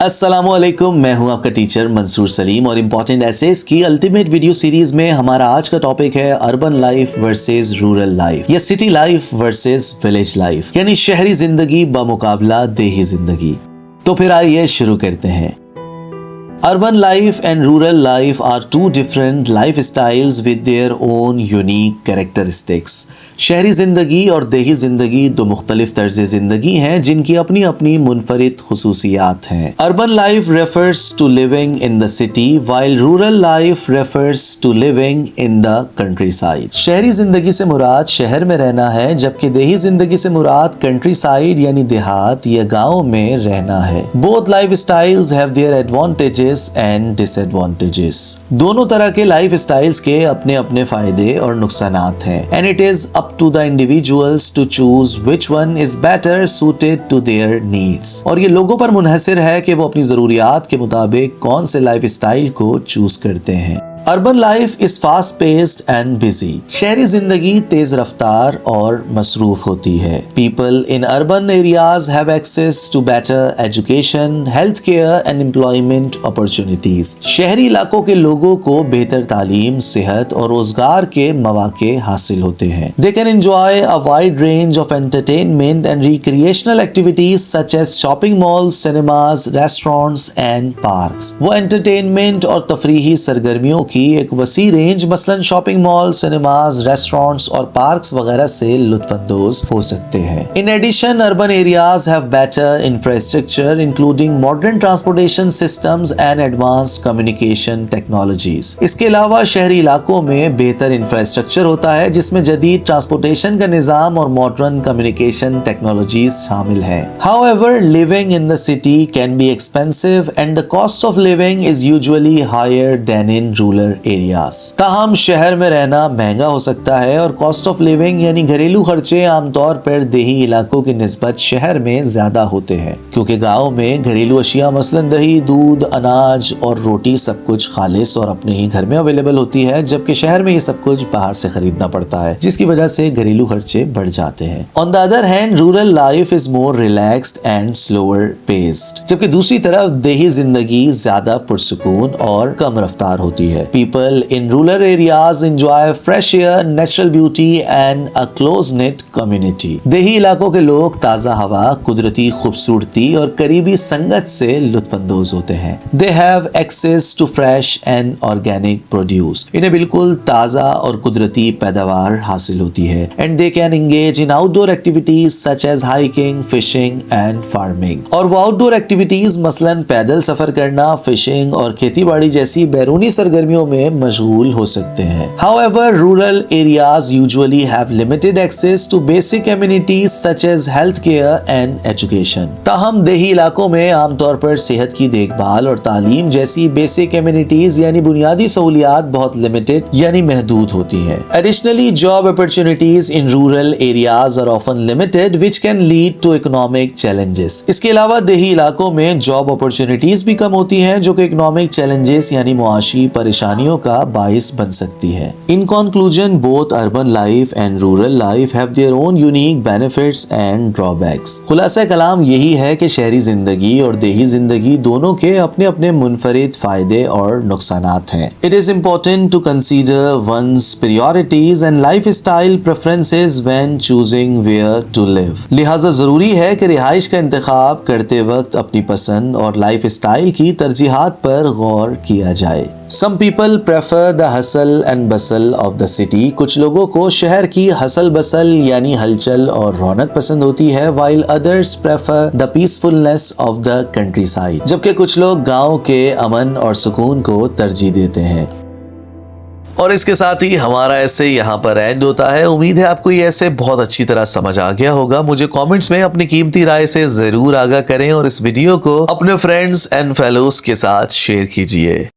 अस्सलामुअलैकुम, मैं हूं आपका टीचर मंसूर सलीम और इम्पॉर्टेंट एसेस की अल्टीमेट वीडियो सीरीज में हमारा आज का टॉपिक है urban life versus rural life या city life versus village life, यानी शहरी जिंदगी बमुकाबला देही जिंदगी। तो फिर आइए शुरू करते हैं। Urban life and rural life are two different lifestyles with their own unique characteristics. शहरी ज़िंदगी और देही ज़िंदगी दो मुख्तलिफ तर्ज़ ज़िंदगी हैं जिनकी अपनी अपनी मुनफरिद खुसूसियात हैं। Urban life refers to living in the city while rural life refers to living in the countryside. शहरी ज़िंदगी से मुराद शहर में रहना है, जबकि देही ज़िंदगी से मुराद कंट्रीसाइड यानी देहात या गाँव में रहना है। Both lifestyles have their advantages and disadvantages. दोनों तरह के लाइफ स्टाइल्स के अपने अपने फायदे और नुकसानात हैं and it is up to the individuals to choose which one is better suited to their needs. और ये लोगों पर मुनहसर है कि वो अपनी जरूरियात के मुताबिक कौन से लाइफ स्टाइल को चूज करते हैं। Urban life is fast paced and busy. शहरी जिंदगी तेज रफ्तार और मसरूफ होती है। People in urban areas have access to better education, health care and employment opportunities. शहरी इलाकों के लोगों को बेहतर तालीम, सेहत और रोजगार के मौके हासिल होते हैं। They can enjoy a wide range of entertainment and recreational activities such as shopping malls, cinemas, restaurants and parks. वो एंटरटेनमेंट और तफरीही सरगर्मियों की एक वसी रेंज मसलन शॉपिंग मॉल, सिनेमाज, रेस्टोरेंट्स और पार्क्स वगैरह से लुत्फानंदोज हो सकते हैं। In addition urban areas have better infrastructure including modern transportation systems and advanced communication technologies. इसके अलावा शहरी इलाकों में बेहतर इंफ्रास्ट्रक्चर होता है जिसमें जदीद ट्रांसपोर्टेशन का निजाम और मॉडर्न कम्युनिकेशन टेक्नोलॉजीज शामिल है। However, living in the city can be expensive and the cost of living is usually higher than in rural areas. ताहम शहर में रहना महंगा हो सकता है और कॉस्ट ऑफ लिविंग यानी घरेलू खर्चे आमतौर पर देही इलाकों की निस्बत शहर में ज्यादा होते हैं, क्योंकि गाँव में घरेलू अशिया मसलन दही, दूध, अनाज और रोटी सब कुछ खालिस और अपने ही घर में अवेलेबल होती है, जबकि शहर में ये सब कुछ बाहर से खरीदना पड़ता है, जिसकी वजह से घरेलू खर्चे बढ़ जाते हैं। On the other hand rural life is more relaxed and slower paced, जबकि दूसरी तरफ देही जिंदगी ज्यादा पुरसुकून और कम रफ्तार होती है। People in rural areas enjoy fresh air, natural beauty and a close-knit community. देही इलाकों के लोग ताज़ा हवा, कुदरती खूबसूरती और करीबी संगत से लुत्फानंदोज होते हैं। They have access to fresh and organic produce. इन्हें बिल्कुल ताज़ा और कुदरती पैदावार हासिल होती है। And they can engage in outdoor activities such as hiking, fishing and farming. और वो outdoor activities मसलन पैदल सफर करना, फिशिंग और खेती बाड़ी जैसी बैरूनी सरगर्मियों में मशगूल हो सकते हैं। However, rural areas usually have limited access to basic amenities such as health care and education. ताहम देही इलाकों में आमतौर पर सेहत की देखभाल और तालीम जैसी बेसिक एमिनिटीज यानी बुनियादी सहूलियात बहुत लिमिटेड यानी महदूद होती हैं। Additionally, job opportunities in rural areas are often limited, which can lead to economic challenges. इसके अलावा देही इलाकों में जॉब अपॉर्चुनिटीज भी कम होती हैं, जो कि इकोनॉमिक चैलेंजेस यानी मुआशी परेशानियों का बाइस बन सकती है। In conclusion, both urban life and rural life have their own unique benefits and drawbacks. खुलासा कलाम यही है कि शहरी जिंदगी और देही जिंदगी दोनों के अपने अपने मुनफरिद फायदे और नुकसानात हैं। It is important to consider one's priorities and life style preferences when choosing where to live. लिहाजा जरूरी है कि रिहाइश का इंतखाब करते वक्त अपनी पसंद और लाइफ स्टाइल की तरजीहात पर गौर किया जाए। Some people prefer the hustle and bustle of the city. कुछ लोगों को शहर की हसल बसल यानी हलचल और रौनक पसंद होती है, while others prefer the peacefulness of the countryside. जबकि कुछ लोग गांव के अमन और सुकून को तरजीह देते हैं। और इसके साथ ही हमारा ऐसे यहाँ पर एंड होता है। उम्मीद है आपको ये ऐसे बहुत अच्छी तरह समझ आ गया होगा। मुझे कमेंट्स में अपनी कीमती राय से जरूर आगाह करें और इस वीडियो को अपने फ्रेंड्स एंड फेलोज के साथ शेयर कीजिए।